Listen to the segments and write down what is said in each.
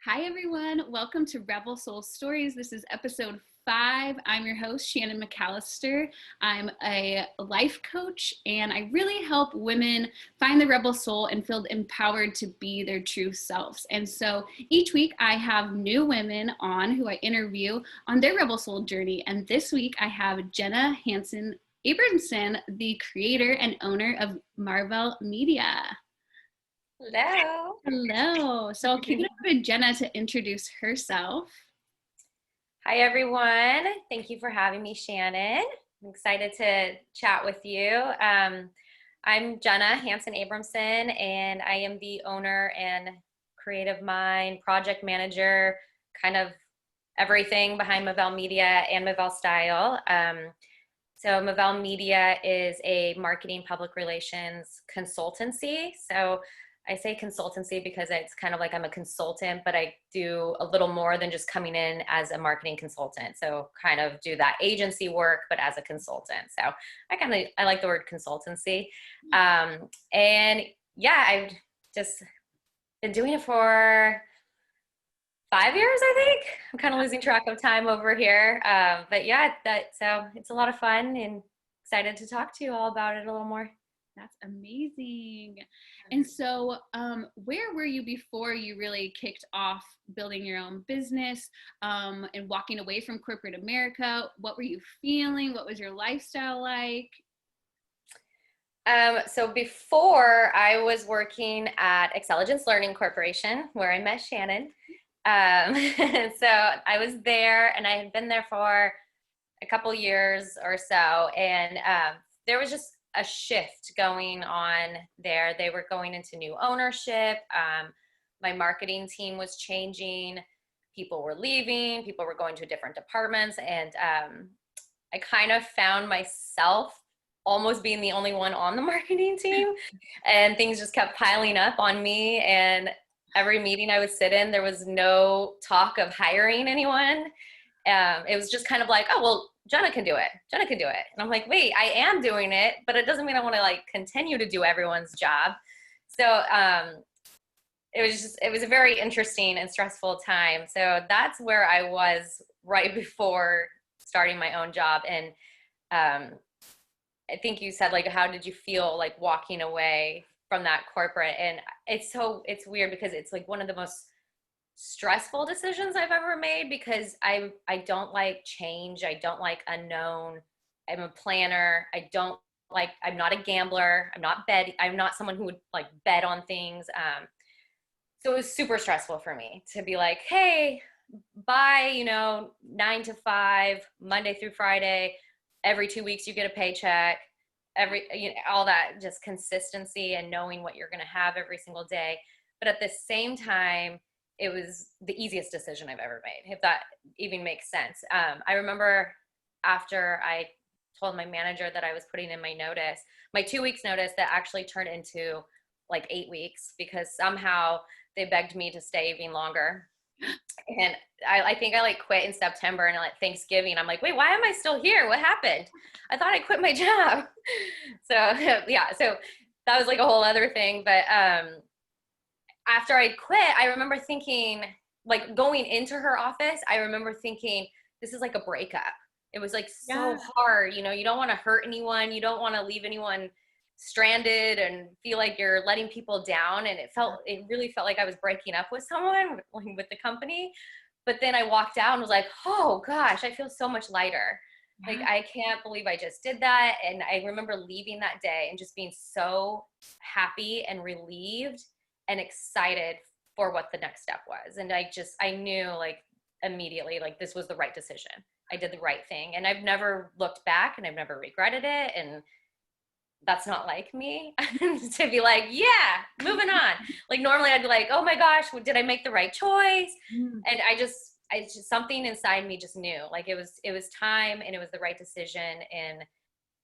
Hi, everyone. Welcome to Rebel Soul Stories. This is episode 5. I'm your host, Shannon McAllister. I'm a life coach, and I really help women find the rebel soul and feel empowered to be their true selves. And so each week I have new women on who I interview on their rebel soul journey. And this week I have Jenna Hansen Abramson, the creator and owner of Marvel Media. Hello. Hello. So I'll kick it over to Jenna to introduce herself. Hi, everyone. Thank you for having me, Shannon. I'm excited to chat with you. I'm Jenna Hansen Abramson, and I am the owner and creative mind, project manager, kind of everything behind Marvel Media and Marvel Style. So Marvel Media is a marketing public relations consultancy. So I say consultancy because it's kind of like I'm a consultant, but I do a little more than just coming in as a marketing consultant. So kind of do that agency work, but as a consultant. So I like the word consultancy. And yeah, I've just been doing it for 5 years, I think. I'm kind of losing track of time over here. But yeah, so it's a lot of fun and excited to talk to you all about it a little more. That's amazing. And so where were you before you really kicked off building your own business and walking away from corporate America? What were you feeling? What was your lifestyle like? So before I was working at Xtelligence Learning Corporation, where I met Shannon. So I was there and I had been there for a couple years or so. And there was just a shift going on there. They were going into new ownership. My marketing team was changing. People were leaving. People were going to different departments. And I kind of found myself almost being the only one on the marketing team. And things just kept piling up on me. And every meeting I would sit in, there was no talk of hiring anyone. It was just kind of like, oh, well, Jenna can do it. Jenna can do it. And I'm like, wait, I am doing it, but it doesn't mean I want to like continue to do everyone's job. So it was a very interesting and stressful time. So that's where I was right before starting my own job. And I think you said, like, how did you feel like walking away from that corporate? And it's weird because it's like one of the most stressful decisions I've ever made because I don't like change. I don't like unknown. I'm a planner. I'm not a gambler. I'm not someone who would like bet on things. So it was super stressful for me to be like, hey, by 9 to 5, Monday through Friday, every 2 weeks you get a paycheck, all that, just consistency and knowing what you're going to have every single day. But at the same time, it was the easiest decision I've ever made, if that even makes sense. I remember after I told my manager that I was putting in my 2 weeks notice that actually turned into like 8 weeks because somehow they begged me to stay even longer. And I think I like quit in September, and like Thanksgiving, I'm like, wait, why am I still here? What happened? I thought I quit my job. So yeah, so that was like a whole other thing. But after I quit, I remember thinking, like going into her office, I remember thinking, this is like a breakup. It was like so hard. You don't want to hurt anyone. You don't want to leave anyone stranded and feel like you're letting people down. And it really felt like I was breaking up with someone, with the company. But then I walked out and was like, oh gosh, I feel so much lighter. Like, I can't believe I just did that. And I remember leaving that day and just being so happy and relieved and excited for what the next step was. And I knew like immediately, like this was the right decision. I did the right thing. And I've never looked back and I've never regretted it. And that's not like me to be like, yeah, moving on. Like normally I'd be like, oh my gosh, did I make the right choice? And I just something inside me just knew like it was time and it was the right decision. And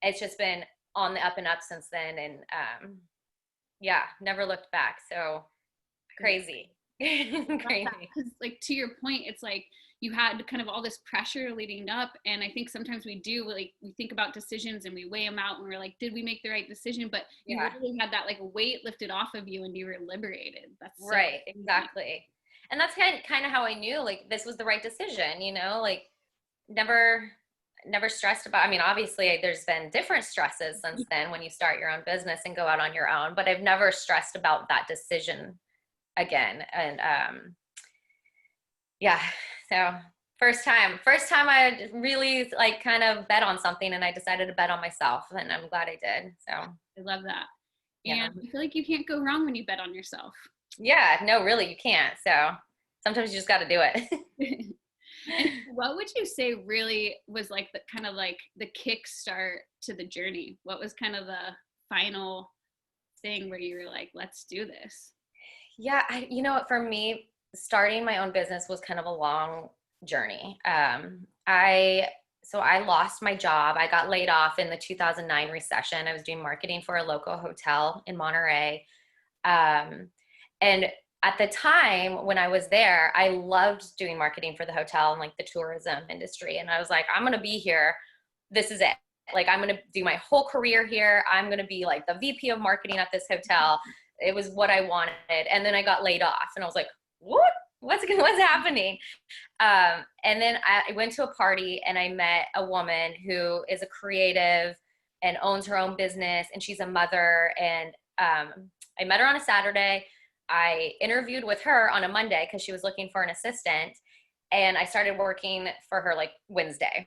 it's just been on the up and up since then. And yeah, never looked back. So crazy. Crazy. Because like to your point, it's like you had kind of all this pressure leading up, and I think sometimes we think about decisions and we weigh them out and we're like, did we make the right decision? But you really had that like weight lifted off of you and you were liberated. That's right. Exactly. And that's kind of how I knew like this was the right decision, you know, like never stressed about, I mean, obviously there's been different stresses since then when you start your own business and go out on your own, but I've never stressed about that decision again. And yeah, so first time I really like kind of bet on something, and I decided to bet on myself, and I'm glad I did. So I love that. yeah. And I feel like you can't go wrong when you bet on yourself. Yeah, no, really, you can't. So sometimes you just got to do it. And what would you say really was like the kind of like the kickstart to the journey? What was kind of the final thing where you were like, let's do this? Yeah, you know, for me, starting my own business was kind of a long journey. I lost my job. I got laid off in the 2009 recession. I was doing marketing for a local hotel in Monterey. And at the time when I was there, I loved doing marketing for the hotel and like the tourism industry. And I was like, I'm going to be here. This is it. Like, I'm going to do my whole career here. I'm going to be like the VP of marketing at this hotel. It was what I wanted. And then I got laid off and I was like, what? What's happening? And then I went to a party and I met a woman who is a creative and owns her own business, and she's a mother. And I met her on a Saturday. I interviewed with her on a Monday because she was looking for an assistant, and I started working for her like Wednesday.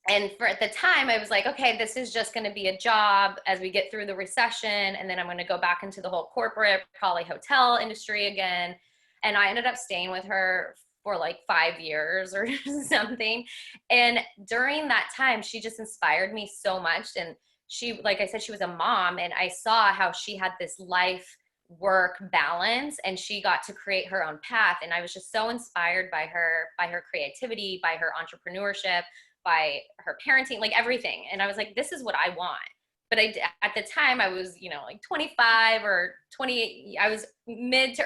And for at the time, I was like, okay, this is just going to be a job as we get through the recession, and then I'm going to go back into the whole corporate, probably hotel industry again. And I ended up staying with her for like 5 years or something. And during that time, she just inspired me so much. And she, like I said, she was a mom, and I saw how she had this life work balance, and she got to create her own path. And I was just so inspired by her creativity, by her entrepreneurship, by her parenting, like everything. And I was like, this is what I want. But at the time I was, you know, like 25 or 28. I was mid to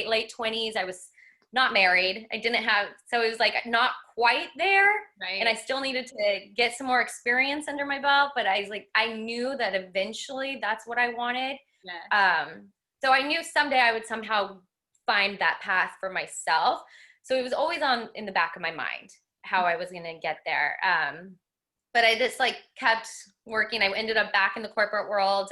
late 20s. I was not married. I didn't have, so it was like not quite there. Right. And I still needed to get some more experience under my belt. But I was like, I knew that eventually that's what I wanted. Yes. So I knew someday I would somehow find that path for myself. So it was always in the back of my mind how I was going to get there. But I just like kept working. I ended up back in the corporate world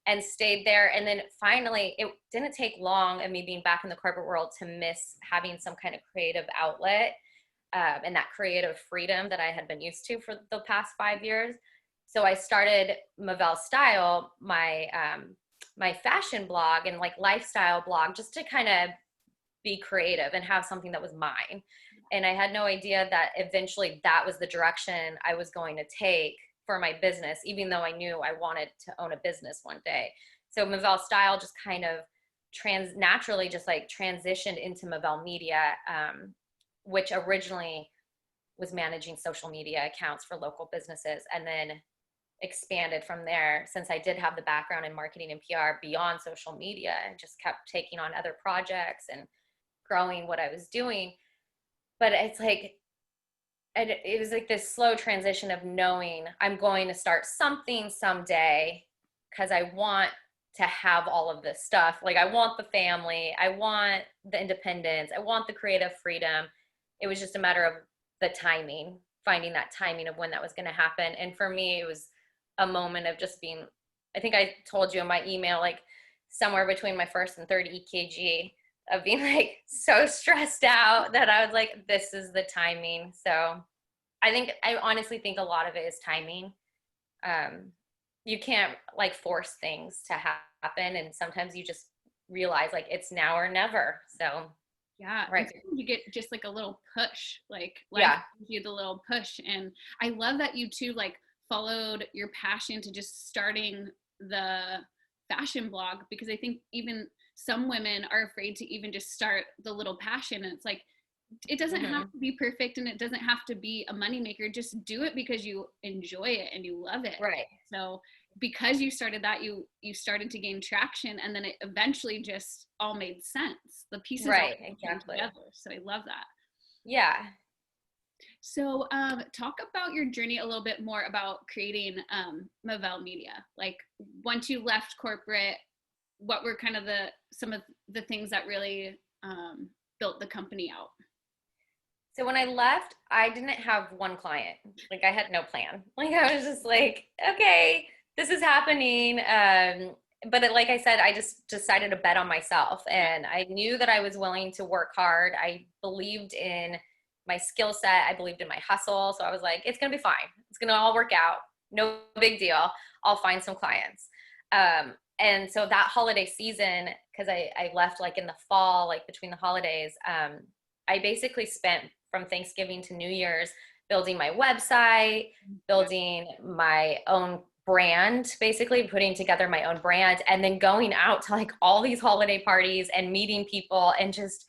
and stayed there. And then finally, it didn't take long of me being back in the corporate world to miss having some kind of creative outlet and that creative freedom that I had been used to for the past 5 years. So I started Mavelle Style, my fashion blog and like lifestyle blog, just to kind of be creative and have something that was mine. And I had no idea that eventually that was the direction I was going to take for my business, even though I knew I wanted to own a business one day. So Mavelle Style just kind of naturally just like transitioned into Mavelle Media, which originally was managing social media accounts for local businesses, and then expanded from there. Since I did have the background in marketing and PR beyond social media, and just kept taking on other projects and growing what I was doing. But it's like, it was like this slow transition of knowing I'm going to start something someday because I want to have all of this stuff. Like I want the family, I want the independence, I want the creative freedom. It was just a matter of the timing, finding that timing of when that was going to happen. And for me, it was a moment of just being, I think I told you in my email, like somewhere between my first and third EKG, of being like so stressed out that I was like, this is the timing. So I honestly think a lot of it is timing. You can't like force things to happen. And sometimes you just realize like it's now or never. So yeah, right. You get just like a little push, like life Yeah. gives you the little push. And I love that you too like followed your passion to just starting the fashion blog, because I think even some women are afraid to even just start the little passion. And it's like, it doesn't have to be perfect, and it doesn't have to be a moneymaker. Just do it because you enjoy it and you love it. Right. So because you started that, you started to gain traction, and then it eventually just all made sense. The pieces right, all exactly. came together. So I love that. Yeah. So talk about your journey a little bit more about creating Mavelle Media. Like once you left corporate, what were kind of some of the things that really built the company out? So when I left, I didn't have one client. Like I had no plan. Like I was just like, okay, this is happening. But like I said, I just decided to bet on myself, and I knew that I was willing to work hard. I believed in my skill set. I believed in my hustle. So I was like, it's gonna be fine. It's gonna all work out. No big deal. I'll find some clients. And so that holiday season, because I left like in the fall, like between the holidays, I basically spent from Thanksgiving to New Year's building my website, building my own brand, basically putting together my own brand, and then going out to like all these holiday parties and meeting people and just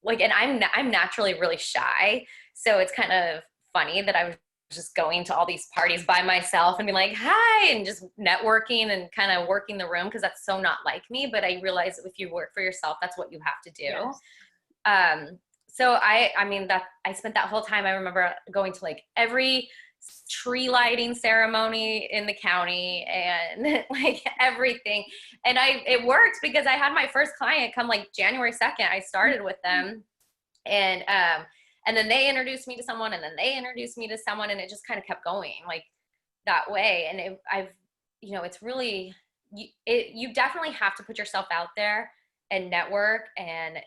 like, and I'm naturally really shy. So it's kind of funny that I was just going to all these parties by myself and being like, hi, and just networking and kind of working the room, because that's so not like me. But I realize if you work for yourself, that's what you have to do. Yes. So I mean that I spent that whole time. I remember going to like every tree lighting ceremony in the county and like everything. And it worked because I had my first client come like January 2nd. I started with them, and then they introduced me to someone, and then they introduced me to someone, and it just kind of kept going like that way. And it's really, you definitely have to put yourself out there and network and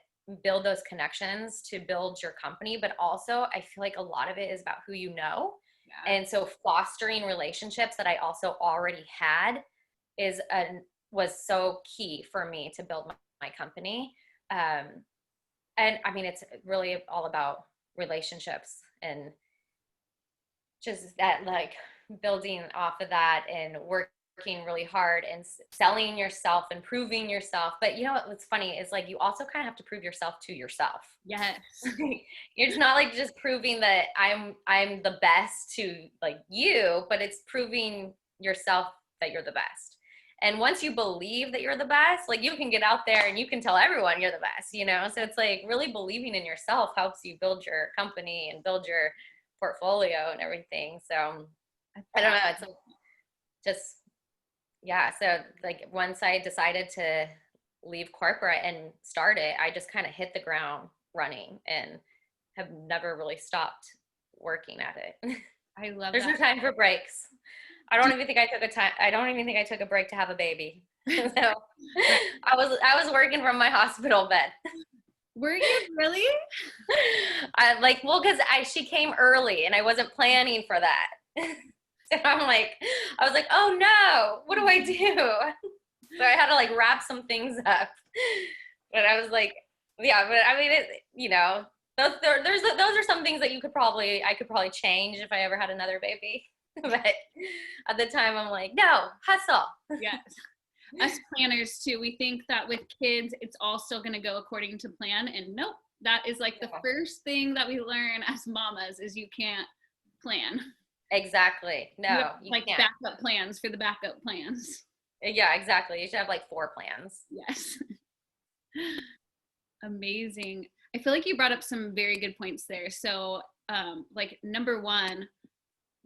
build those connections to build your company. But also I feel like a lot of it is about who you know. Yeah. And so fostering relationships that I also already had was so key for me to build my company. And I mean, it's really all about relationships and just that, like building off of that and working really hard and selling yourself and proving yourself. But you know what's funny is like you also kind of have to prove yourself to yourself. Yes. It's not like just proving that I'm the best to like you, but it's proving yourself that you're the best. And once you believe that you're the best, like you can get out there and you can tell everyone you're the best, you know? So it's like really believing in yourself helps you build your company and build your portfolio and everything. So I don't know. It's like just, yeah. So like once I decided to leave corporate and start it, I just kind of hit the ground running and have never really stopped working at it. I love There's that. no time for breaks. I don't even think I took a break to have a baby. So I was working from my hospital bed. Were you really? Because she came early and I wasn't planning for that. So I was like, oh no, what do I do? So I had to like wrap some things up. But I was like, yeah, but I mean, those are some things that I could probably change if I ever had another baby. But at the time I'm like, no, hustle. Yes. Us planners too, we think that with kids it's all still going to go according to plan, and nope, that is like the first thing that we learn as mamas is you can't plan. Exactly. No, you like can't. Backup plans for the backup plans. Yeah, exactly. You should have like 4 plans. Yes. Amazing. I feel like you brought up some very good points there. So like number 1,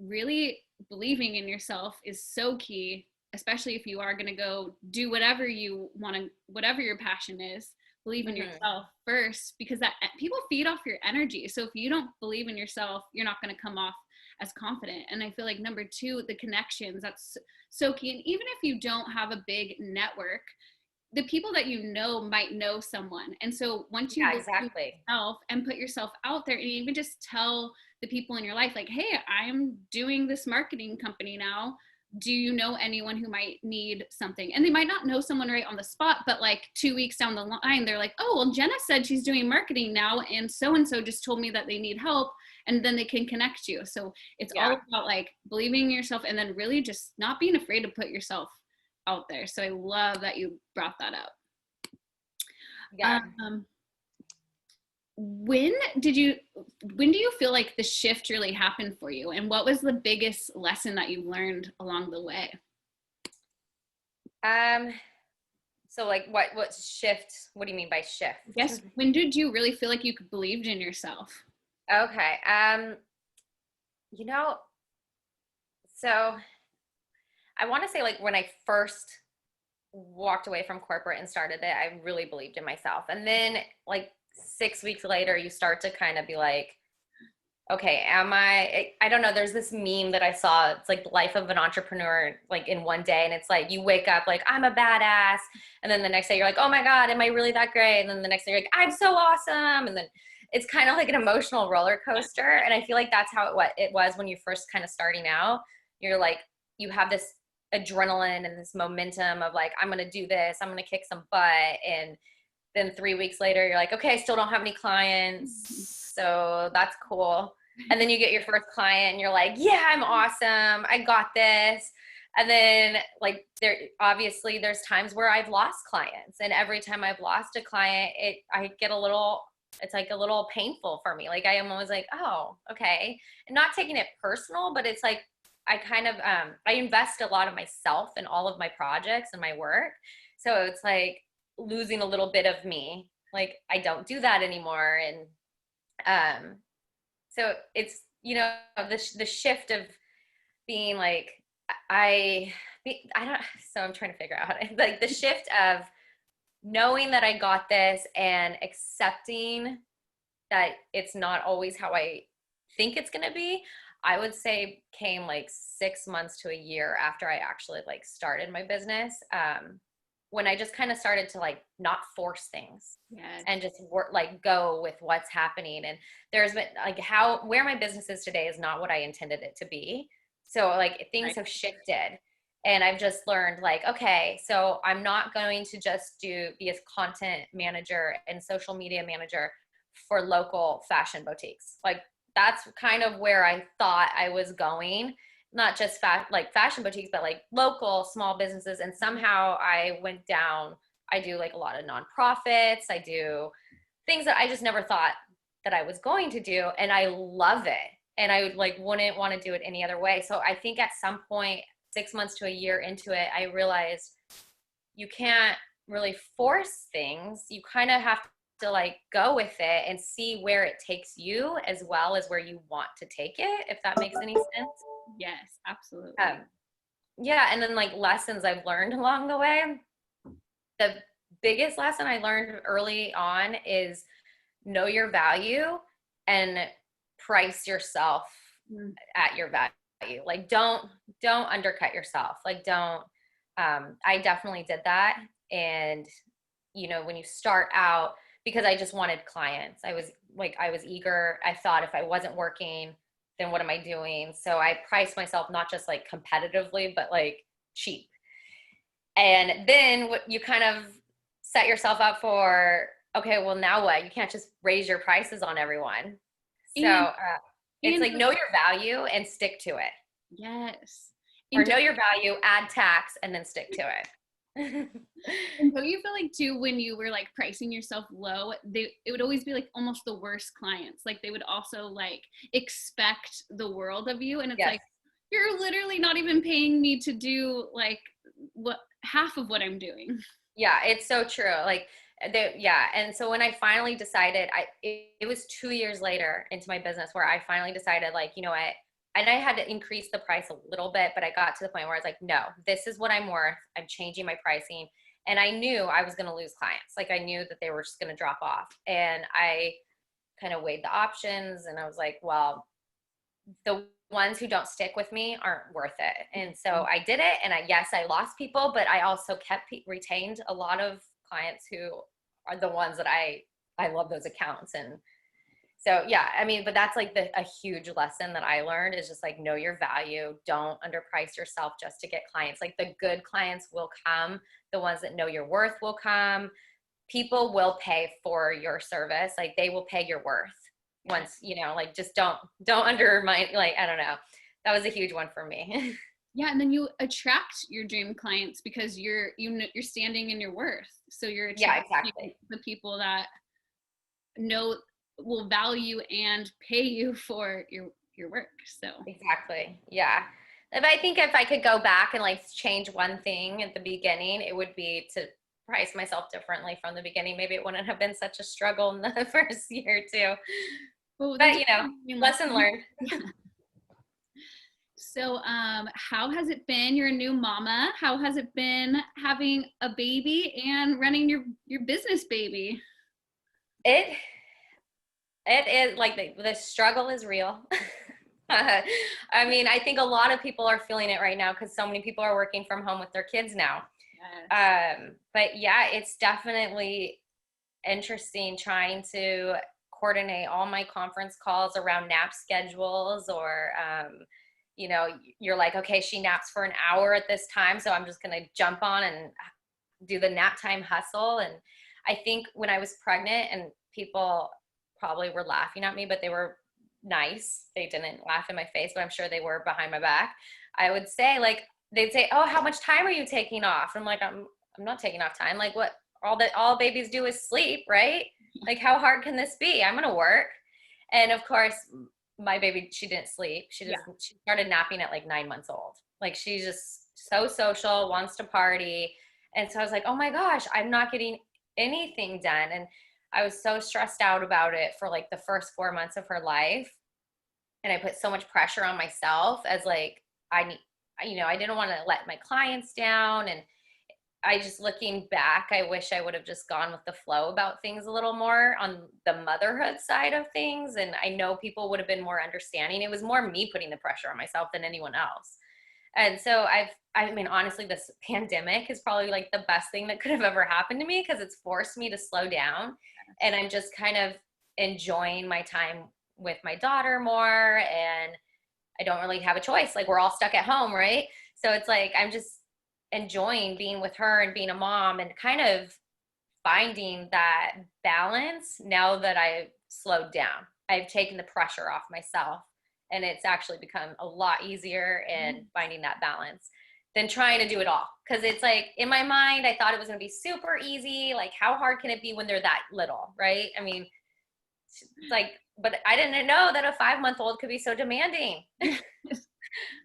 really believing in yourself is so key, especially if you are going to go do whatever you want to, whatever your passion is. Believe in yourself first, because that people feed off your energy. So if you don't believe in yourself, you're not going to come off as confident. And I feel like number 2, the connections, that's so key. And even if you don't have a big network, the people that you know might know someone. And so once you believe in yourself and put yourself out there, and even just tell the people in your life, like, hey, I'm doing this marketing company now. Do you know anyone who might need something? And they might not know someone right on the spot, but like 2 weeks down the line, they're like, oh, well, Jenna said she's doing marketing now, and so just told me that they need help, and then they can connect you. So it's all about like believing in yourself, and then really just not being afraid to put yourself out there. So I love that you brought that up. Yeah. When do you feel like the shift really happened for you, and what was the biggest lesson that you learned along the way? So like what shift? What do you mean by shift? Yes. When did you really feel like you believed in yourself? Okay. So I want to say like when I first walked away from corporate and started it, I really believed in myself. And then like 6 weeks later, you start to kind of be like, okay, I don't know. There's this meme that I saw. It's like the life of an entrepreneur, like in one day. And it's like, you wake up like, I'm a badass. And then the next day you're like, oh my God, am I really that great? And then the next day you're like, I'm so awesome. And then it's kind of like an emotional roller coaster. And I feel like that's how it was when you're first kind of starting out. You're like, you have this adrenaline and this momentum of like, I'm going to do this. I'm going to kick some butt. And then 3 weeks later, you're like, okay, I still don't have any clients. So that's cool. And then you get your first client and you're like, yeah, I'm awesome. I got this. And then like there's times where I've lost clients, and every time I've lost a client, it's like a little painful for me. Like I am always like, oh, okay. And not taking it personal, but it's like, I kind of, I invest a lot of myself in all of my projects and my work. So it's like losing a little bit of me. Like I don't do that anymore. And, so it's, the shift of being like, I don't, so I'm trying to figure out like the shift of knowing that I got this and accepting that it's not always how I think it's going to be, I would say came like 6 months to a year after I actually like started my business. When I just kind of started to like not force things. Yes. And just work, like go with what's happening. And there's been like where my business is today is not what I intended it to be. So like things have shifted, and I've just learned like, okay, so I'm not going to just be a content manager and social media manager for local fashion boutiques. Like that's kind of where I thought I was going. Not just fashion boutiques, but like local small businesses. And somehow I went down, I do like a lot of nonprofits. I do things that I just never thought that I was going to do. And I love it. And I wouldn't want to do it any other way. So I think at some point, 6 months to a year into it, I realized you can't really force things. You kind of have to like go with it and see where it takes you as well as where you want to take it, if that makes any sense. Yes, absolutely. Yeah. And then like lessons I've learned along the way. The biggest lesson I learned early on is know your value and price yourself at your value. Like don't undercut yourself. Like I definitely did that. And when you start out, because I just wanted clients, I was eager. I thought if I wasn't working, then what am I doing? So I priced myself not just like competitively, but like cheap. And then you kind of set yourself up for, okay, well now what? You can't just raise your prices on everyone. So it's like know your value and stick to it. Yes. Or know your value, add tax, and then stick to it. And don't you feel like too, when you were like pricing yourself low, it would always be like almost the worst clients. Like they would also like expect the world of you, and it's like, you're literally not even paying me to do like half of what I'm doing. Yeah, it's so true. Like and so when I finally decided, it was 2 years later into my business where I finally decided like, you know what, and I had to increase the price a little bit, but I got to the point where I was like, no, this is what I'm worth. I'm changing my pricing. And I knew I was going to lose clients. Like I knew that they were just going to drop off. And I kind of weighed the options, and I was like, well, the ones who don't stick with me aren't worth it. And so I did it. And I lost people, but I also retained a lot of clients who are the ones that I love those accounts. And so, yeah, I mean, but that's like a huge lesson that I learned is just like, know your value. Don't underprice yourself just to get clients. Like the good clients will come. The ones that know your worth will come. People will pay for your service. Like they will pay your worth once, like just don't undermine, like, I don't know. That was a huge one for me. Yeah. And then you attract your dream clients because you're standing in your worth. So you're attracting the people that will value and pay you for your work. So exactly. Yeah. But I think if I could go back and like change one thing at the beginning, it would be to price myself differently from the beginning. Maybe it wouldn't have been such a struggle in the first year or two. Well, but lesson learned. Yeah. So, how has it been? You're a new mama. How has it been having a baby and running your business, baby? It it is like the struggle is real. I mean, I think a lot of people are feeling it right now because so many people are working from home with their kids now. Yes. But yeah, it's definitely interesting trying to coordinate all my conference calls around nap schedules or you know, you're like, okay, she naps for an hour at this time, so I'm just gonna jump on and do the nap time hustle. And I think when I was pregnant, and people probably were laughing at me, but they were nice. They didn't laugh in my face, but I'm sure they were behind my back. I would say, like, they'd say, "Oh, how much time are you taking off?" I'm like, I'm not taking off time. Like, what? All babies do is sleep, right? Like, how hard can this be? I'm gonna work. And of course, my baby, she didn't sleep. Yeah. She started napping at like 9 months old. Like, she's just so social, wants to party. And so I was like, oh my gosh, I'm not getting anything done. And I was so stressed out about it for like the first 4 months of her life. And I put so much pressure on myself as like, I need, you know, I didn't want to let my clients down. And I just, looking back, I wish I would have just gone with the flow about things a little more on the motherhood side of things. And I know people would have been more understanding. It was more me putting the pressure on myself than anyone else. And so I mean, honestly, this pandemic is probably like the best thing that could have ever happened to me because it's forced me to slow down. And I'm just kind of enjoying my time with my daughter more. And I don't really have a choice. Like, we're all stuck at home, right? So it's like I'm just enjoying being with her and being a mom and kind of finding that balance now that I've slowed down. I've taken the pressure off myself, and it's actually become a lot easier in finding that balance than trying to do it all. Because it's like, in my mind, I thought it was going to be super easy. Like, how hard can it be when they're that little, right? I mean, it's like, but I didn't know that a 5-month-old could be so demanding. I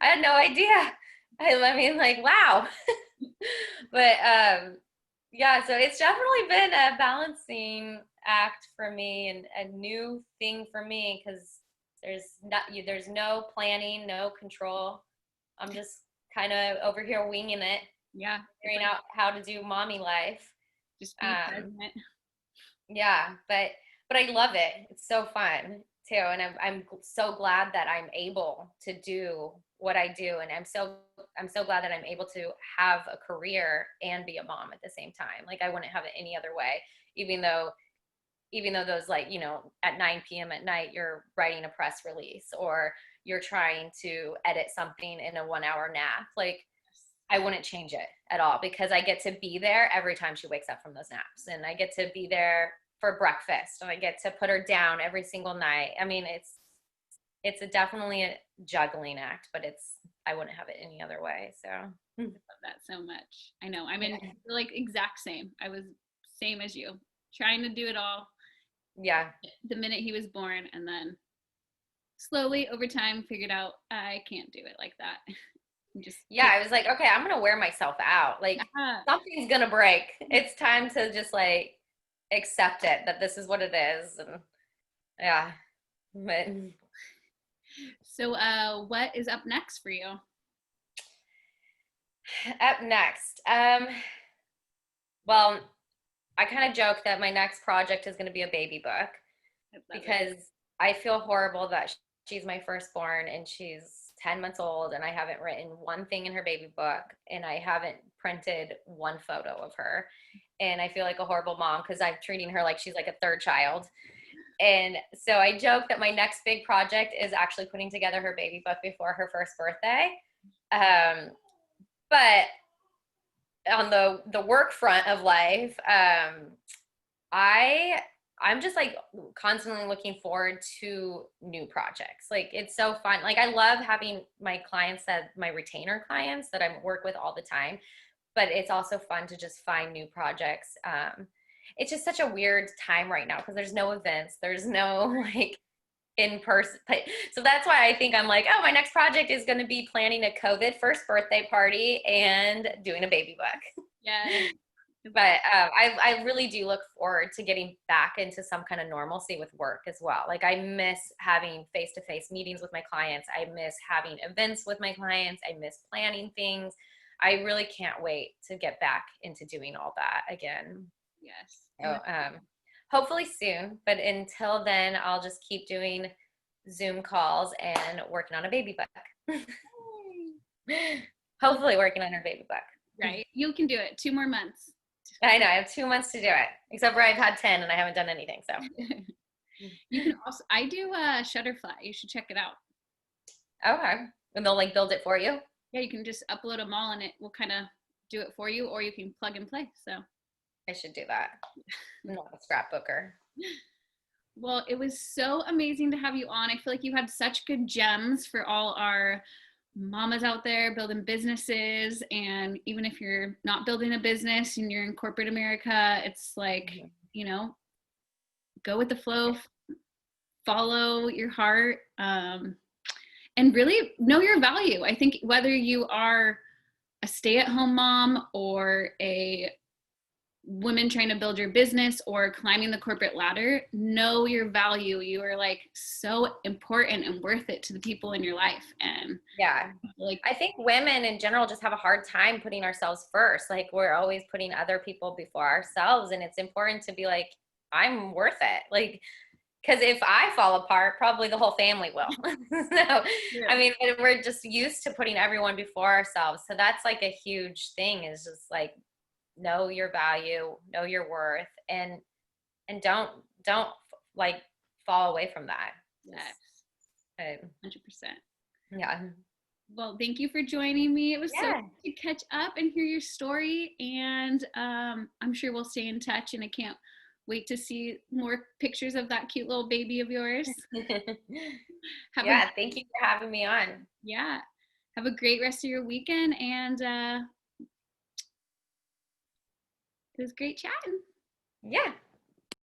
had no idea. I mean, like, wow. But yeah, so it's definitely been a balancing act for me and a new thing for me because there's no planning, no control. I'm just kind of over here winging it, Yeah. figuring out how to do mommy life. Just be present. Yeah, but I love it. It's so fun too, and I'm so glad that I'm able to do what I do, and I'm so glad that I'm able to have a career and be a mom at the same time. Like, I wouldn't have it any other way, even though those, like, you know, at 9 p.m. at night you're writing a press release or you're trying to edit something in a 1-hour nap. Like, I wouldn't change it at all because I get to be there every time she wakes up from those naps, and I get to be there for breakfast, and I get to put her down every single night. I mean, it's definitely a juggling act, but I wouldn't have it any other way. So I love that so much. I know. I mean, like, exact same. I was same as you, trying to do it all. Yeah. The minute he was born, and then slowly over time figured out I can't do it like that. I was like, okay, I'm gonna wear myself out. Like, something's gonna break. It's time to just like accept it that this is what it is. And yeah. But so what is up next for you? Up next, well, I kind of joke that my next project is going to be a baby book because I feel horrible that she's my firstborn and she's 10 months old and I haven't written one thing in her baby book and I haven't printed one photo of her. And I feel like a horrible mom because I'm treating her like she's like a third child. And so I joke that my next big project is actually putting together her baby book before her first birthday. But on the work front of life, I'm just like constantly looking forward to new projects. Like, it's so fun. Like, I love having my clients, that my retainer clients that I work with all the time, but it's also fun to just find new projects. It's just such a weird time right now because there's no events, there's no like in person. So that's why I think I'm like, oh, my next project is going to be planning a COVID first birthday party and doing a baby book. Yeah. But I really do look forward to getting back into some kind of normalcy with work as well. Like I miss having face-to-face meetings with my clients. I miss having events with my clients. I miss planning things. I really can't wait to get back into doing all that again. Yes. So, hopefully soon, but until then, I'll just keep doing Zoom calls and working on a baby book. Hopefully working on her baby book. Right. You can do it. 2 more months. I know. I have 2 months to do it, except for I've had 10 and I haven't done anything. So You can also, I do Shutterfly. You should check it out. okay, and they'll like build it for you. Yeah, you can just upload them all and it will kind of do it for you, or you can plug and play. So I should do that. I'm not a scrapbooker. well, it was so amazing to have you on. I feel like you had such good gems for all our mamas out there building businesses. And even if you're not building a business and you're in corporate America, it's like, you know, go with the flow, follow your heart, and really know your value. I think whether you are a stay-at-home mom or a woman trying to build your business or climbing the corporate ladder, know your value. You are like so important and worth it to the people in your life. And yeah, like I think women in general just have a hard time putting ourselves first. Like we're always putting other people before ourselves, and it's important to be like, I'm worth it. Like, because if I fall apart, probably the whole family will. So, yeah. I mean, we're just used to putting everyone before ourselves. So that's like a huge thing, is just like, know your value, know your worth, and don't like fall away from that. Yes. 100%. Yeah. Well, thank you for joining me. It was so good to catch up and hear your story, and I'm sure we'll stay in touch, and I can't wait to see more pictures of that cute little baby of yours. Thank you for having me on. Yeah. Have a great rest of your weekend, and it was great chatting. Yeah.